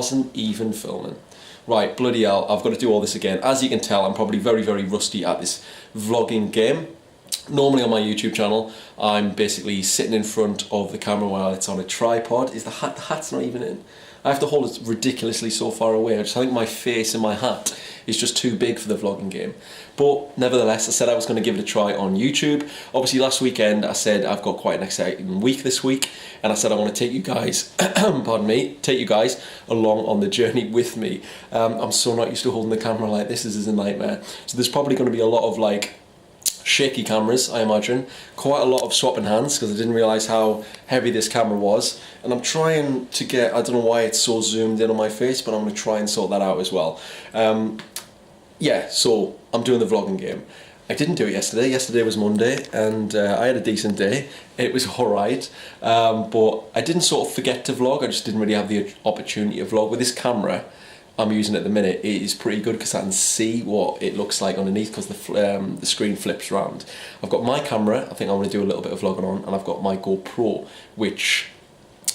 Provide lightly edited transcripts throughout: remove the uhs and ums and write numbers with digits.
wasn't even filming. Right, bloody hell, I've got to do all this again. As you can tell, I'm probably very, very rusty at this vlogging game. Normally on my YouTube channel, I'm basically sitting in front of the camera while it's on a tripod. Is the hat's not even in? I have to hold it ridiculously so far away. I think my face and my hat is just too big for the vlogging game. But nevertheless, I said I was going to give it a try on YouTube. Obviously last weekend I said I've got quite an exciting week this week, and I said I want to take you guys, pardon me, take you guys along on the journey with me. I'm so not used to holding the camera like this. This is a nightmare. So there's probably going to be a lot of like shaky cameras, I imagine, quite a lot of swapping hands because I didn't realise how heavy this camera was, and I'm trying to get, I don't know why it's so zoomed in on my face, but I'm going to try and sort that out as well. Yeah, so I'm doing the vlogging game. I didn't do it yesterday. Yesterday was Monday, and I had a decent day. It was alright, but I didn't sort of forget to vlog. I just didn't really have the opportunity to vlog. With this camera I'm using at the minute, it is pretty good because I can see what it looks like underneath because the screen flips around. I've got my camera, I think I want to do a little bit of vlogging on, and I've got my GoPro, which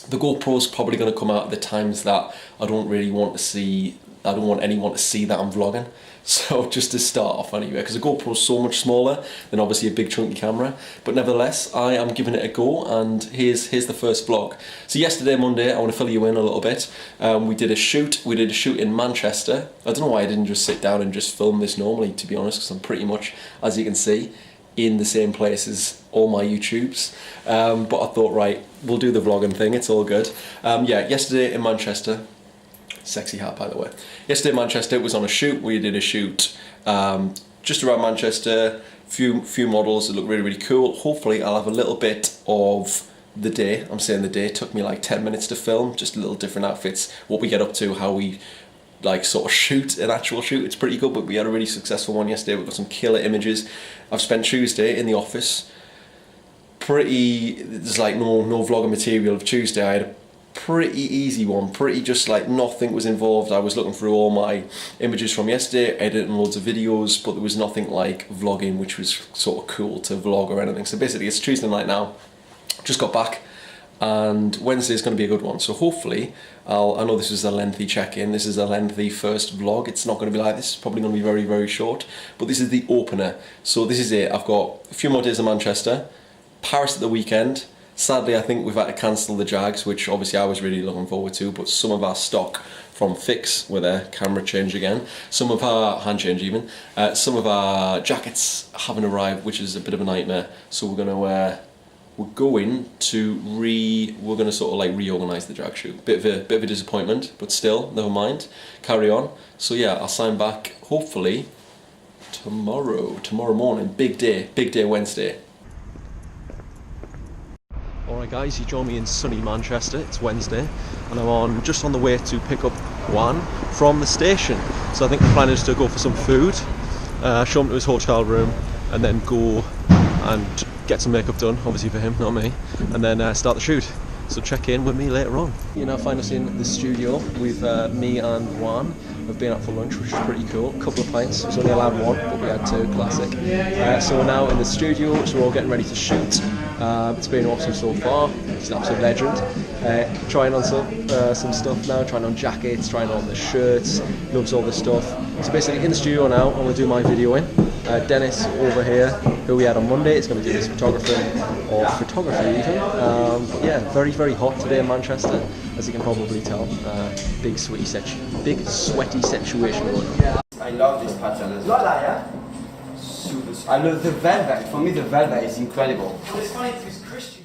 the GoPro is probably going to come out at the times that I don't really want to see, I don't want anyone to see that I'm vlogging. So just to start off anyway, because a GoPro is so much smaller than obviously a big chunky camera, but nevertheless I am giving it a go, and here's the first vlog. So yesterday, Monday, I want to fill you in a little bit. We did a shoot in Manchester. I don't know why I didn't just sit down and just film this normally, to be honest, because I'm pretty much, as you can see, in the same place as all my YouTubes. But I thought, right, we'll do the vlogging thing, it's all good. Yeah, yesterday in Manchester. Sexy hat, by the way. Yesterday in Manchester was on a shoot. We did a shoot just around Manchester, few models that look really, really cool. Hopefully I'll have a little bit of the day. I'm saying the day, it took me like 10 minutes to film, just little different outfits, what we get up to, how we like sort of shoot an actual shoot. It's pretty good, but we had a really successful one yesterday. We've got some killer images. I've spent Tuesday in the office. There's like no vlogging material of Tuesday. I had a pretty easy one, pretty just like nothing was involved. I was looking through all my images from yesterday, editing loads of videos, but there was nothing like vlogging which was sort of cool to vlog or anything. So basically it's Tuesday night now, just got back, and Wednesday is going to be a good one. So hopefully, I know this is a lengthy check-in, this is a lengthy first vlog, it's not going to be like this, it's probably going to be very, very short, but this is the opener. So this is it. I've got a few more days in Manchester, Paris at the weekend. Sadly, I think we've had to cancel the Jags, which obviously I was really looking forward to, but some of our stock from Phix with their camera change again, some of our hand change even, some of our jackets haven't arrived, which is a bit of a nightmare. So we're going to sort of like reorganise the Jag shoot. Bit of a disappointment, but still, never mind. Carry on. So yeah, I'll sign back hopefully tomorrow morning. Big day Wednesday. Alright guys, you join me in sunny Manchester. It's Wednesday and I'm just on the way to pick up Juan from the station. So I think the plan is to go for some food, show him to his hotel room, and then go and get some makeup done, obviously for him, not me, and then start the shoot. So check in with me later on. You now find us in the studio with me and Juan. We've been out for lunch, which is pretty cool. A couple of pints. We was only allowed one, but we had two. Classic. So we're now in the studio, so we're all getting ready to shoot. It's been awesome so far. He's an absolute legend. Trying on some stuff now, trying on jackets, trying on the shirts. Loves all this stuff. So basically in the studio now, I'm going to do my videoing. Dennis over here, who we had on Monday, is going to do this photography even. But yeah, very, very hot today in Manchester, as you can probably tell. Big sweaty situation going on. I love this pattern as well. I love the velvet. For me, the velvet is incredible. It's funny because Christian.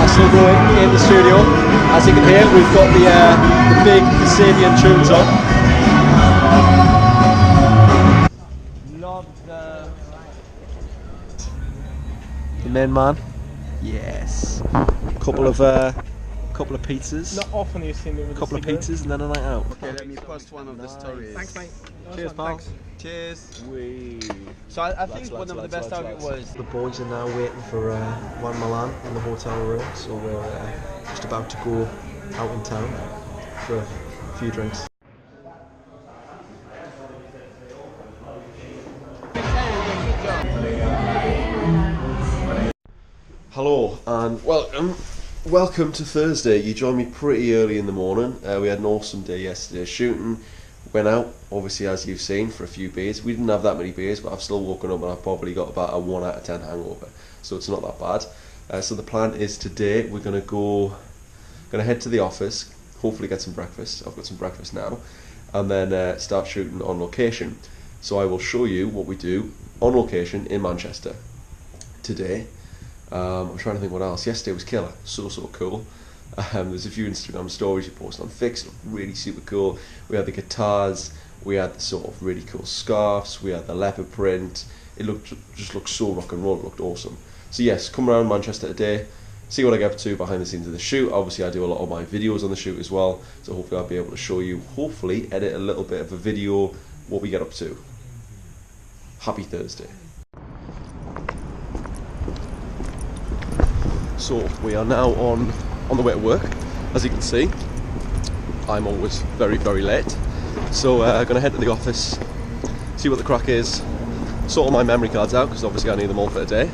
Still going in the studio. As you can hear, we've got the big Sabian tunes on. Love the main man. Yes. Couple of pizzas. Not often you see me with couple of pizzas and then a night out. Okay, let me post one of the stories. Thanks, mate. Cheers, pal. Thanks. Cheers. So I think one of the best targets was... The boys are now waiting for Juan Milan in the hotel room, so we're just about to go out in town. for a few drinks. Hello and welcome to Thursday. You joined me pretty early in the morning. We had an awesome day yesterday shooting. Went out, obviously, as you've seen, for a few beers. We didn't have that many beers, but I've still woken up and I've probably got about a 1 out of 10 hangover, so it's not that bad. So the plan is today we're gonna head to the office, hopefully get some breakfast. I've got some breakfast now, and then start shooting on location. So I will show you what we do on location in Manchester today. I'm trying to think what else. Yesterday was killer, so cool. There's a few Instagram stories you posted on Phix, really super cool. We had the guitars, we had the sort of really cool scarves, we had the leopard print. It just looked so rock and roll, it looked awesome. So yes, come around Manchester today, see what I get up to behind the scenes of the shoot. Obviously I do a lot of my videos on the shoot as well, so hopefully I'll be able to show you, hopefully edit a little bit of a video, what we get up to. Happy Thursday. So we are now on the way to work. As you can see, I'm always very late. So I'm going to head to the office, see what the crack is, sort all my memory cards out because obviously I need them all for today,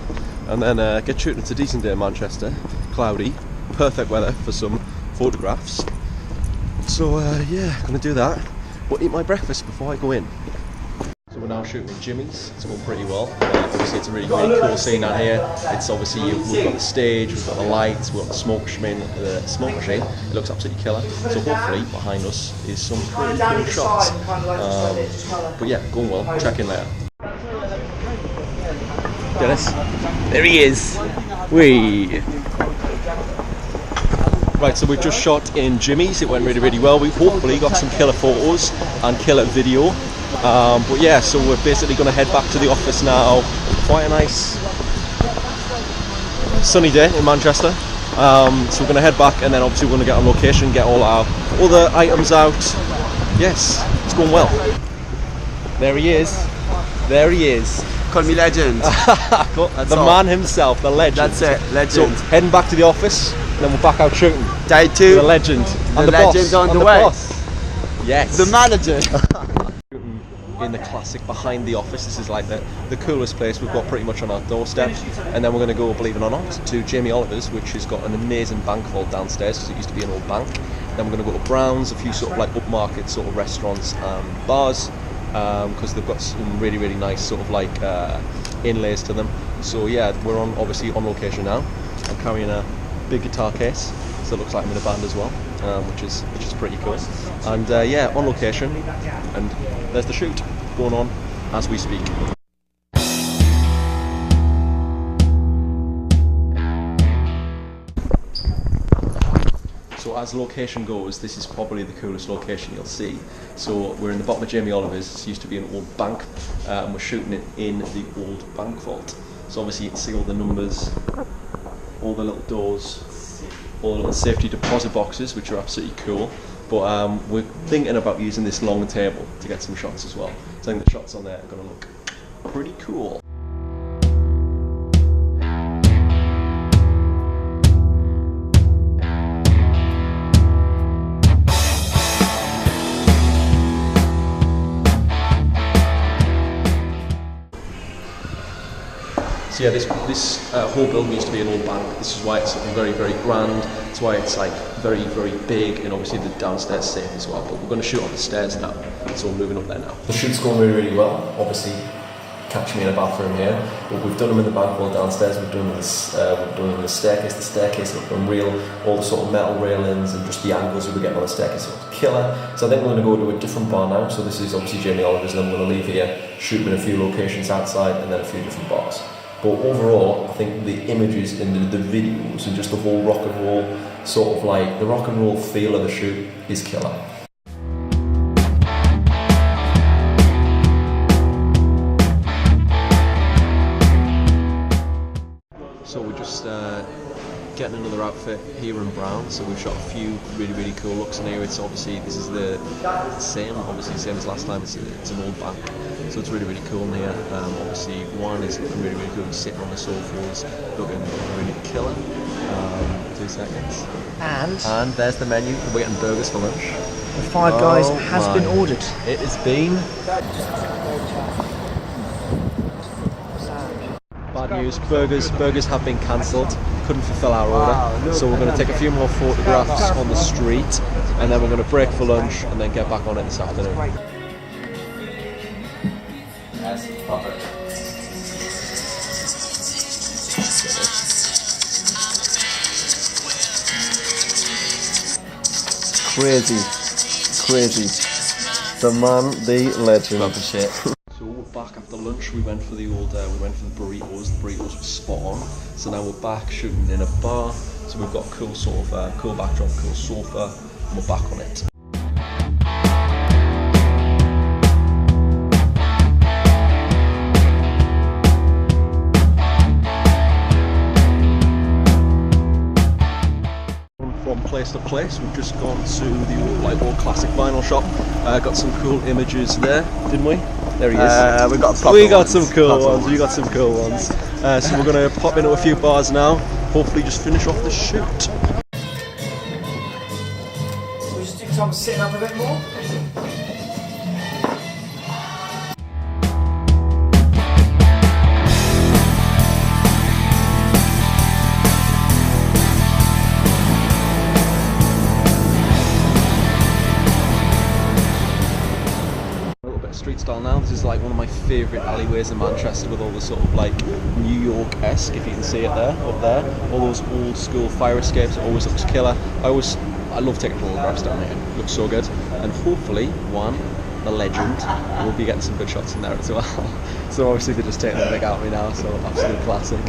and then get shooting. It's a decent day in Manchester, cloudy, perfect weather for some photographs. So yeah, going to do that, but eat my breakfast before I go in. So we're now shooting in Jimmy's. It's going pretty well. Obviously it's a really cool scene down here. It's obviously, we've got the stage, we've got the lights, we've got the smoke machine. It looks absolutely killer. So hopefully behind us is some pretty cool shots. But yeah, going well. Check in later. Dennis, there he is. Whee! Right, so we've just shot in Jimmy's. It went really well. We've hopefully got some killer photos and killer video. But yeah, so we're basically going to head back to the office now. Quite a nice sunny day in Manchester. So we're going to head back, and then obviously we're going to get on location, get all our other items out. Yes, it's going well. There he is. There he is. Call me legend. The man himself, the legend. That's it, legend. So heading back to the office, and then we're back out shooting. Day 2. The legend. The legend's boss, on the way. Boss. Yes. The manager. In the classic behind the office. This is like the coolest place we've got pretty much on our doorstep, and then we're going to go, believe it or not, to Jamie Oliver's, which has got an amazing bank vault downstairs because it used to be an old bank. Then we're going to go to Brown's, a few sort of like upmarket sort of restaurants and bars, because they've got some really nice sort of like inlays to them. So yeah, we're obviously on location now. I'm carrying a big guitar case, so it looks like I'm in a band as well, which is pretty cool. And yeah, on location, and there's the shoot going on as we speak. So as location goes, this is probably the coolest location you'll see. So we're in the bottom of Jamie Oliver's. This used to be an old bank, and we're shooting it in the old bank vault. So obviously you can see all the numbers, all the little doors, all the little safety deposit boxes, which are absolutely cool. But we're thinking about using this long table to get some shots as well. So I think the shots on there are going to look pretty cool. So yeah, this whole building used to be an old bank. This is why it's very grand. That's why it's like very big, and obviously the downstairs safe as well. But we're going to shoot on the stairs now, so we're moving up there now. The shoot's going really well. Obviously, catch me in a bathroom here, but we've done them in the bank wall downstairs. We've done this, we've done the staircase. The staircase looked unreal. All the sort of metal railings and just the angles we were getting on the staircase was killer. So I think we're going to go to a different bar now. So this is obviously Jamie Oliver's, and then we're going to leave here, shoot in a few locations outside, and then a few different bars. But overall, I think the images in the videos and just the whole rock and roll, sort of like the rock and roll feel of the shoot is killer. So we're just getting another outfit here in Brown. So we've shot a few really cool looks in here. It's obviously, this is the same as last time. It's an old bank, so it's really cool in here. Obviously one is looking really cool, sitting on the sofas, looking really killer. The 2 seconds. And And there's the menu. We're getting burgers for lunch. the Five Guys has been ordered. It has been. Bad news, burgers have been cancelled. Couldn't fulfill our order. So we're going to take a few more photographs on the street and then we're going to break for lunch and then get back on it this afternoon. That's proper. Crazy. The man, the legend. Proper shit. So we're back after lunch. We went for the burritos. The burritos were spot on. So now we're back shooting in a bar. So we've got a cool sofa, cool backdrop, cool sofa, and we're back on it. From place to place, we've just gone to the old classic vinyl shop. Got some cool images there, didn't we? There he is. We got some cool ones. We got some cool ones. So we're going to pop into a few bars now. Hopefully, just finish off the shoot. We just do Tom sitting up a bit more. Street style now. This is like one of my favourite alleyways in Manchester with all the sort of like New York-esque, if you can see it there, up there. All those old school fire escapes, it always looks killer. I love taking photographs down here, it looks so good. And hopefully, the legend, will be getting some good shots in there as well. So obviously they're just taking a big out of me now, so absolute classic.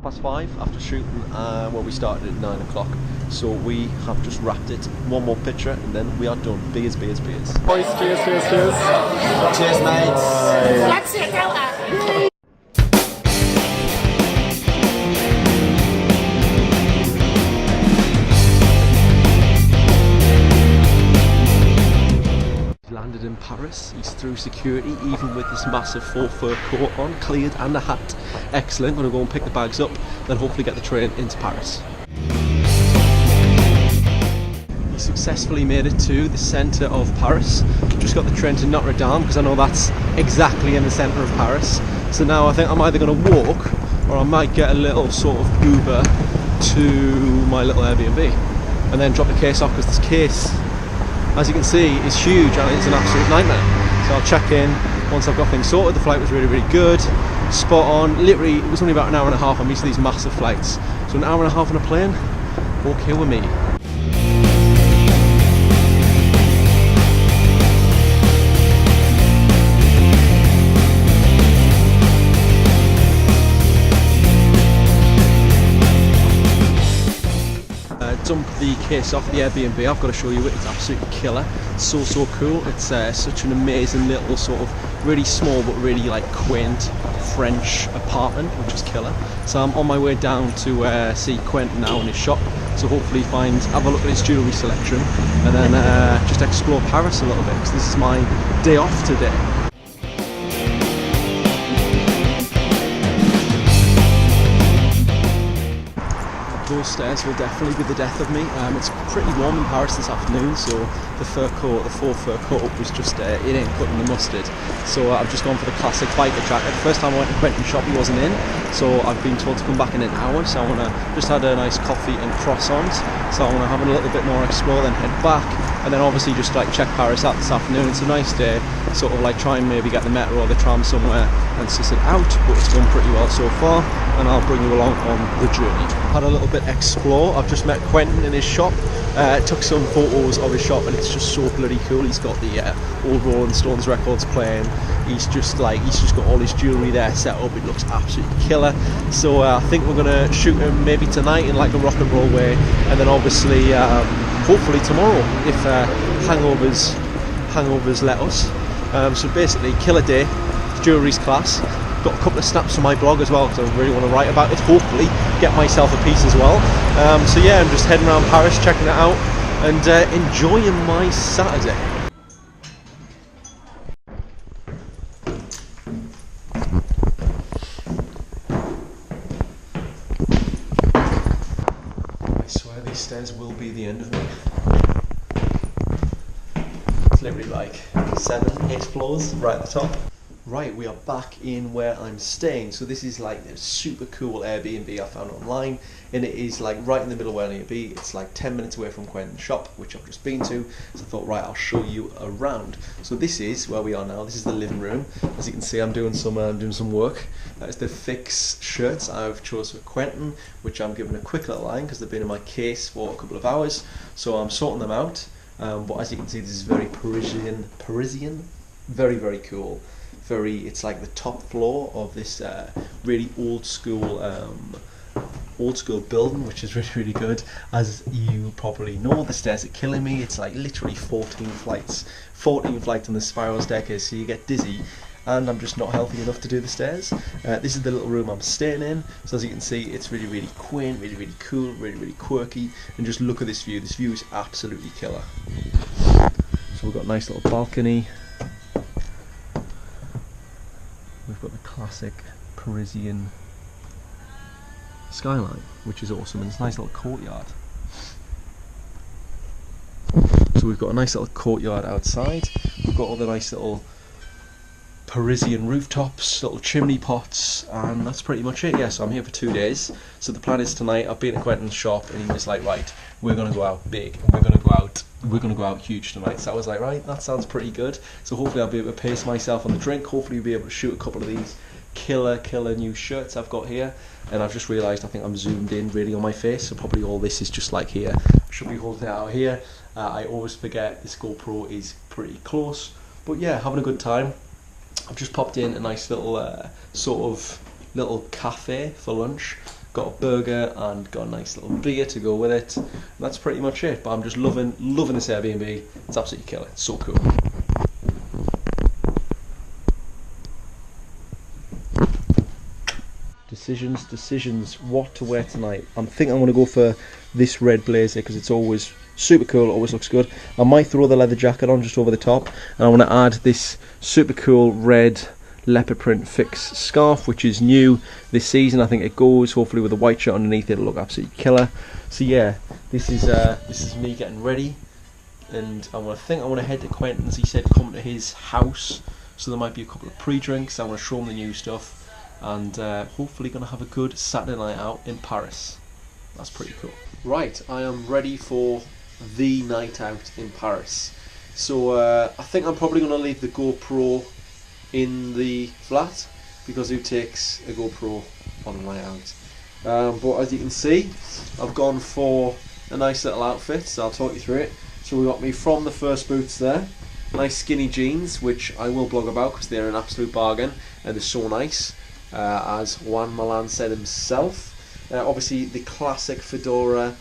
Past 5 after shooting we started at 9 o'clock, so we have just wrapped it. One more picture and then we are done. Beers. Boys, cheers. Cheers, mate. Landed in Paris, he's through security even with this massive full fur coat on, cleared, and a hat. Excellent, gonna go and pick the bags up, then hopefully get the train into Paris. He successfully made it to the centre of Paris. Just got the train to Notre Dame because I know that's exactly in the centre of Paris. So now I think I'm either gonna walk or I might get a little sort of Uber to my little Airbnb and then drop the case off, because this case, as you can see, is huge and it's an absolute nightmare. So I'll check in once I've got things sorted. The flight was really good, spot on. Literally, it was only about an hour and a half. I'm used to these massive flights. So an hour and a half on a plane, okay with me. Dump the case off the Airbnb. I've got to show you it. It's absolutely killer. It's so cool. It's such an amazing little sort of really small but really like quaint French apartment, which is killer. So I'm on my way down to see Quentin now in his shop. So hopefully have a look at his jewellery selection and then just explore Paris a little bit, because this is my day off today. Those stairs will definitely be the death of me. It's pretty warm in Paris this afternoon, so the full fur coat was just, it ain't cutting the mustard. So I've just gone for the classic biker jacket. The first time I went to Quentin's shop he wasn't in, so I've been told to come back in an hour, so I want to just had a nice coffee and croissants, so I want to have a little bit more explore, then head back, and then obviously just like check Paris out this afternoon. It's a nice day, sort of like try and maybe get the metro or the tram somewhere and suss it out, but it's gone pretty well so far, and I'll bring you along on the journey. Had a little bit explore. I've just met Quentin in his shop, took some photos of his shop, and it's just so bloody cool. He's got the old Rolling Stones records playing. He's just got all his jewellery there set up. It looks absolutely killer. So I think we're gonna shoot him maybe tonight in like a rock and roll way, and then obviously hopefully tomorrow if hangovers let us. So basically, killer day. Jewellery's class. Got a couple of snaps for my blog as well, because I really want to write about it. Hopefully get myself a piece as well. So yeah, I'm just heading around Paris, checking it out, and enjoying my Saturday. These stairs will be the end of me. It's literally like 7, 8 floors right at the top. Right, we are back in where I'm staying. So this is like a super cool Airbnb I found online, and it is like right in the middle of where I need to be. It's like 10 minutes away from Quentin's shop, which I've just been to. So I thought, right, I'll show you around. So this is where we are now. This is the living room. As you can see, I'm doing some work. That is the Phix shirts I've chose for Quentin, which I'm giving a quick little line because they've been in my case for a couple of hours. So I'm sorting them out. But as you can see, this is very Parisian, very, very cool. It's like the top floor of this really old school building, which is really, really good. As you probably know, the stairs are killing me. It's like literally 14 flights on the spiral staircase, so you get dizzy, and I'm just not healthy enough to do the stairs. This is the little room I'm staying in. So as you can see, it's really, really quaint, really, really cool, really, really quirky. And just look at this view. This view is absolutely killer. So we've got a nice little balcony. We've got the classic Parisian skyline, which is awesome, and it's a nice little courtyard. So we've got a nice little courtyard outside. We've got all the nice little Parisian rooftops, little chimney pots, and that's pretty much it. Yeah, so I'm here for 2 days. So the plan is tonight, I've been to Quentin's shop, and he was like, right, we're going to go out big, we're going to go out huge tonight. So I was like, right, that sounds pretty good. So hopefully I'll be able to pace myself on the drink. Hopefully we'll be able to shoot a couple of these killer new shirts I've got here. And I've just realised I think I'm zoomed in really on my face, so probably all this is just like here. I should be holding it out here. I always forget this GoPro is pretty close. But yeah, having a good time. I've just popped in a nice little sort of little cafe for lunch. Got a burger and got a nice little beer to go with it. And that's pretty much it. But I'm just loving this Airbnb. It's absolutely killer. It's so cool. Decisions. What to wear tonight? I think I'm going to go for this red blazer because it's always super cool. Always looks good. I might throw the leather jacket on just over the top, and I want to add this super cool red leopard print Phix scarf, which is new this season. I think it goes hopefully with a white shirt underneath. It'll look absolutely killer. So yeah, this is me getting ready, and I want to head to Quentin's. He said come to his house, so there might be a couple of pre-drinks. I want to show him the new stuff, and hopefully going to have a good Saturday night out in Paris. That's pretty cool. Right, I am ready for the night out in Paris. So I think I'm probably going to leave the GoPro in the flat, because who takes a GoPro on the way out? But as you can see, I've gone for a nice little outfit, so I'll talk you through it. So we got me from the first boots there, nice skinny jeans, which I will blog about because they're an absolute bargain and they're so nice, as Juan Milan said himself. Obviously the classic fedora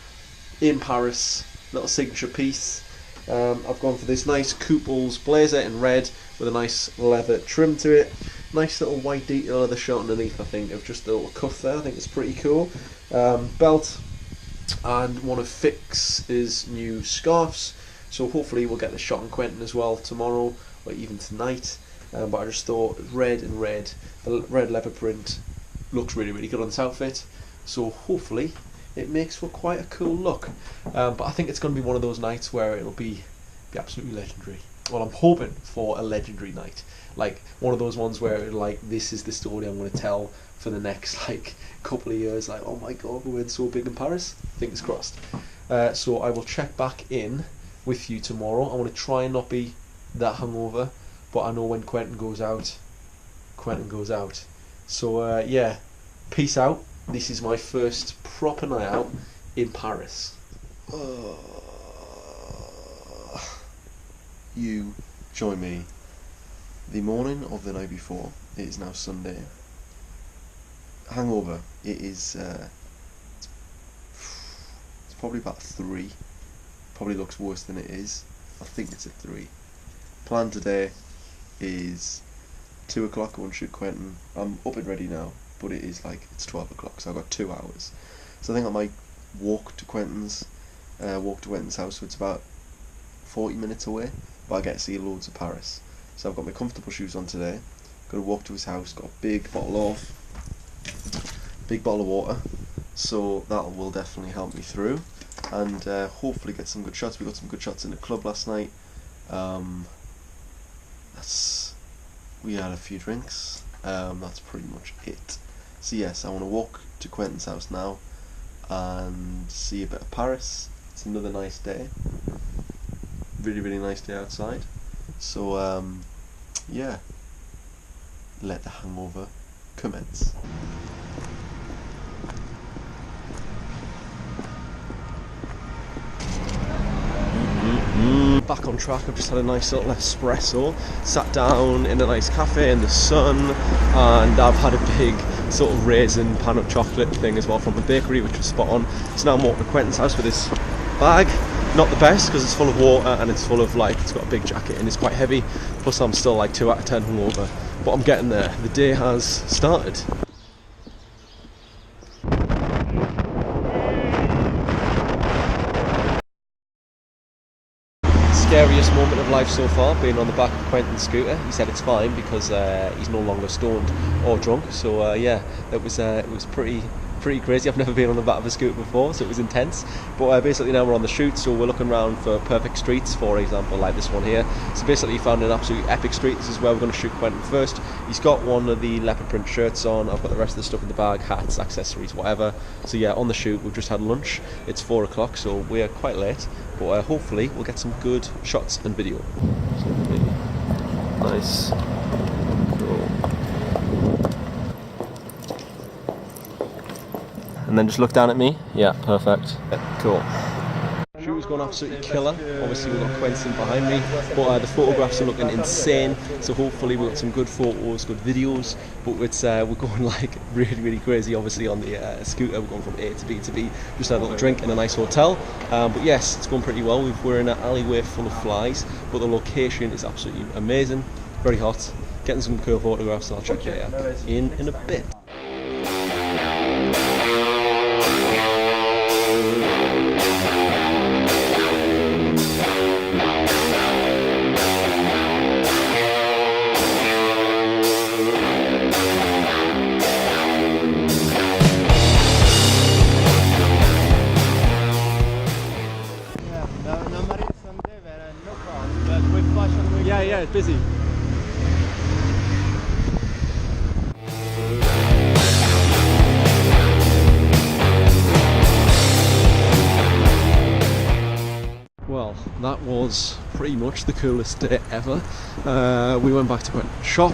in Paris, little signature piece. I've gone for this nice KOOPLES blazer in red with a nice leather trim to it. Nice little white detail leather shirt underneath, I think, of just a little cuff there. I think it's pretty cool. Belt and one of Phix's new scarves. So hopefully we'll get the shot on Quentin as well tomorrow or even tonight. But I just thought red, the red leopard print looks really, really good on this outfit. So hopefully it makes for quite a cool look. But I think it's going to be one of those nights where it'll be absolutely legendary. Well, I'm hoping for a legendary night, like one of those ones where like this is the story I'm going to tell for the next like couple of years. Like, oh my god, we went so big in Paris. Fingers crossed. So I will check back in with you tomorrow. I want to try and not be that hungover, but I know when Quentin goes out. So yeah, peace out. This is my first proper night out in Paris. You join me the morning of the night before. It is now Sunday. Hangover. It is it's probably about 3. Probably looks worse than it is. I think it's a 3. Plan today is 2 o'clock. I want to shoot Quentin. I'm up and ready now, but it is like it's 12 o'clock, so I've got 2 hours. So I think I might walk to Quentin's house. So it's about 40 minutes away, but I get to see loads of Paris. So I've got my comfortable shoes on today. Got to walk to his house. Got a big bottle of water. so that will definitely help me through, and hopefully get some good shots. We got some good shots in the club last night. We had a few drinks. That's pretty much it. So yes, I want to walk to Quentin's house now and see a bit of Paris. It's another nice day, really nice day outside. So yeah, let the hangover commence. Back on track. I've just had a nice little espresso, sat down in a nice cafe in the sun, and I've had a big sort of raisin pan of chocolate thing as well from the bakery, which was spot on. So now I'm walking to Quentin's house with this bag. Not the best because it's full of water and it's full of it's got a big jacket and it's quite heavy, plus I'm still like 2 out of 10 hungover, but I'm getting there. The day has started. Scariest moment of life so far, being on the back of Quentin's scooter. He said it's fine because he's no longer stoned or drunk. So yeah, it was pretty crazy. I've never been on the back of a scooter before, so it was intense. But basically now we're on the shoot, so we're looking around for perfect streets, for example, like this one here. So basically found an absolutely epic street. This is where we're going to shoot Quentin first. He's got one of the leopard print shirts on. I've got the rest of the stuff in the bag, hats, accessories, whatever. So yeah, on the shoot, we've just had lunch. It's 4 o'clock, so we're quite late. But hopefully we'll get some good shots and video. Nice. Cool. And then just look down at me. Yeah, perfect. Cool. Shoot was going absolutely killer. Obviously we've got Quentin behind me, but the photographs are looking insane. So hopefully we've got some good photos, good videos. But it's we're going like really crazy. Obviously on the scooter, we're going from A to B to B. Just had a little drink in a nice hotel. But yes, it's going pretty well. We're in an alleyway full of flies, but the location is absolutely amazing. Very hot. Getting some cool photographs, and I'll check you later in a bit. Yeah, it's busy. Well, that was pretty much the coolest day ever. We went back to Quentin's shop,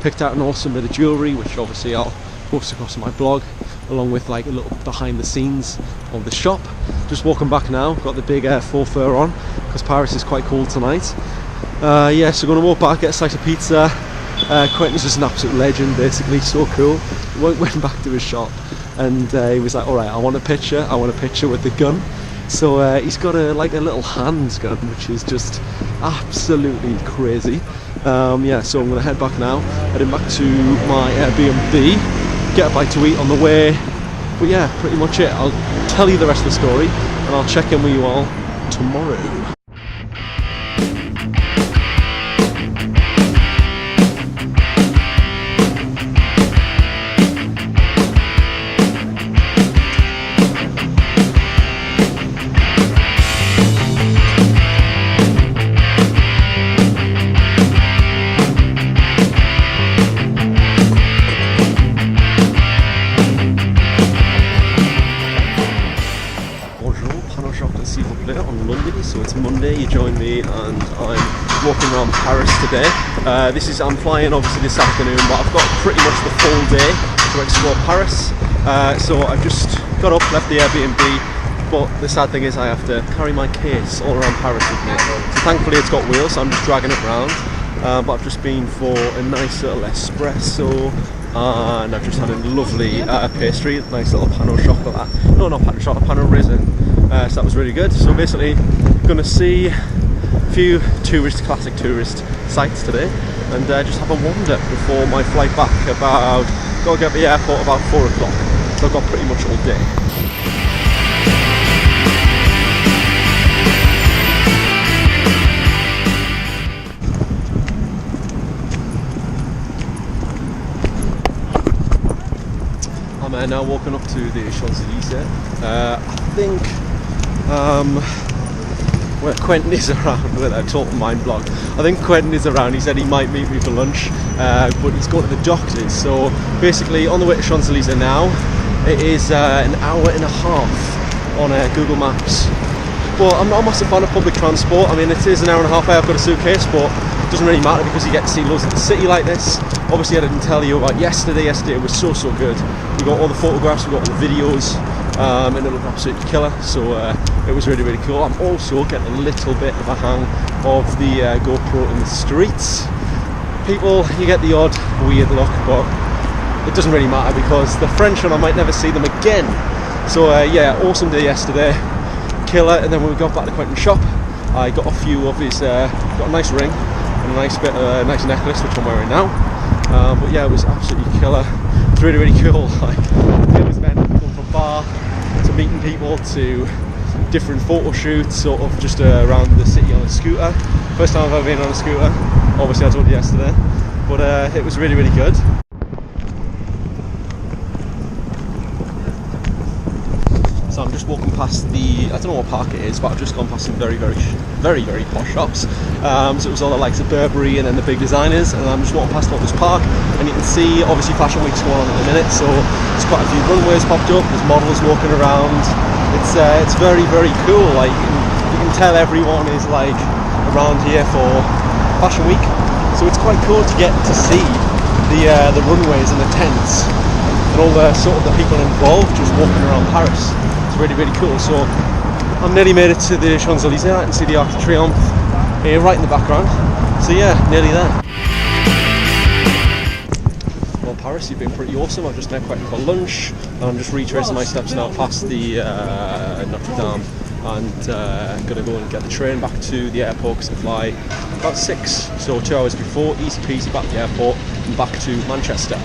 picked out an awesome bit of jewellery, which obviously I'll post across my blog, along with like a little behind the scenes of the shop. Just walking back now, got the big faux fur on because Paris is quite cold tonight. Yeah, so we're going to walk back, get a slice of pizza. Quentin's just an absolute legend, basically, so cool. We went back to his shop and he was like, alright, I want a picture with the gun. So he's got a little handgun, which is just absolutely crazy. Yeah, so I'm going to head back now, heading back to my Airbnb, get a bite to eat on the way. But yeah, pretty much it. I'll tell you the rest of the story and I'll check in with you all tomorrow. So it's Monday, you join me and I'm walking around Paris today. I'm flying obviously this afternoon, but I've got pretty much the full day to explore Paris. So I've just got up, left the Airbnb, but the sad thing is I have to carry my case all around Paris with me. So thankfully it's got wheels, so I'm just dragging it around. But I've just been for a nice little espresso, and I've just had a lovely pastry, nice little pan au chocolat. No, not pan au chocolat, pan au raisin. So that was really good. So basically, going to see a few classic tourist sites today, and just have a wander before my flight back. Got to get to the airport about 4 o'clock. So I've got pretty much all day. now walking up to the Champs-Elysees. I think where Quentin is around with a TOPMAN blog. I think Quentin is around. He said he might meet me for lunch, but he's going to the doctors. So basically, on the way to Champs-Elysees now. It is an hour and a half on Google Maps. But I'm not a massive fan of public transport. I mean, it is an hour and a half. I've got a suitcase, but it doesn't really matter because you get to see loads of the city like this. Obviously, I didn't tell you about yesterday. Yesterday it was so good. We got all the photographs, we got all the videos, and it looked absolutely killer. So it was really cool. I'm also getting a little bit of a hang of the GoPro in the streets. People, you get the odd weird look, but it doesn't really matter because the French one I might never see them again. So yeah, awesome day yesterday, killer. And then when we got back to Quentin's shop, I got a few of his, got a nice ring and a nice bit, nice necklace which I'm wearing now. But yeah, it was absolutely killer. It's really cool. Like it was meant to come from bar to meeting people to different photo shoots, sort of just around the city on a scooter. First time I've ever been on a scooter. Obviously I told you yesterday, but it was really good. So I'm just walking past the, I don't know what park it is, but I've just gone past some very posh shops. So it was all the likes of Burberry and then the big designers, and I'm just walking past all this park, and you can see obviously Fashion Week's going on at the minute, so there's quite a few runways popped up, there's models walking around. It's very cool. Like you can tell everyone is like around here for Fashion Week, so it's quite cool to get to see the runways and the tents and all the sort of the people involved just walking around Paris. It's really cool. So I'm nearly made it to the Champs-Elysees. I can see the Arc de Triomphe here right in the background. So yeah, nearly there. Well, Paris, you've been pretty awesome. I've just met Quentin for lunch, and I'm just retracing my steps now past the Notre Dame, and I'm gonna go and get the train back to the airport because I fly about 6, so 2 hours before, easy peasy back to the airport and back to Manchester.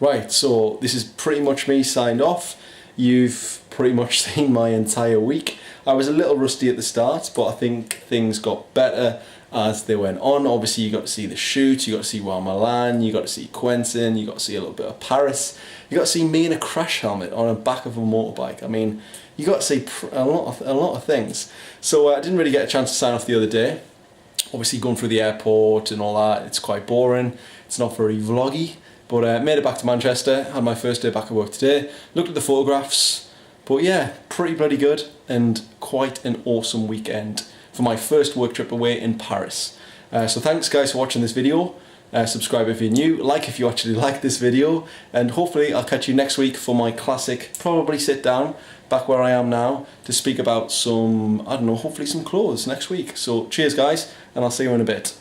Right, so this is pretty much me signed off. You've pretty much seen my entire week. I was a little rusty at the start, but I think things got better as they went on. Obviously you got to see the shoot, you got to see Milan, you got to see Quentin, you got to see a little bit of Paris, you got to see me in a crash helmet on the back of a motorbike. I mean, you got to see a lot of things. So I didn't really get a chance to sign off the other day. Obviously going through the airport and all that, it's quite boring, it's not very vloggy. But made it back to Manchester, had my first day back at work today, looked at the photographs, but yeah, pretty bloody good and quite an awesome weekend for my first work trip away in Paris. So thanks guys for watching this video, subscribe if you're new, like if you actually like this video, and hopefully I'll catch you next week for my classic, probably sit down, back where I am now, to speak about some, I don't know, hopefully some clothes next week. So cheers guys, and I'll see you in a bit.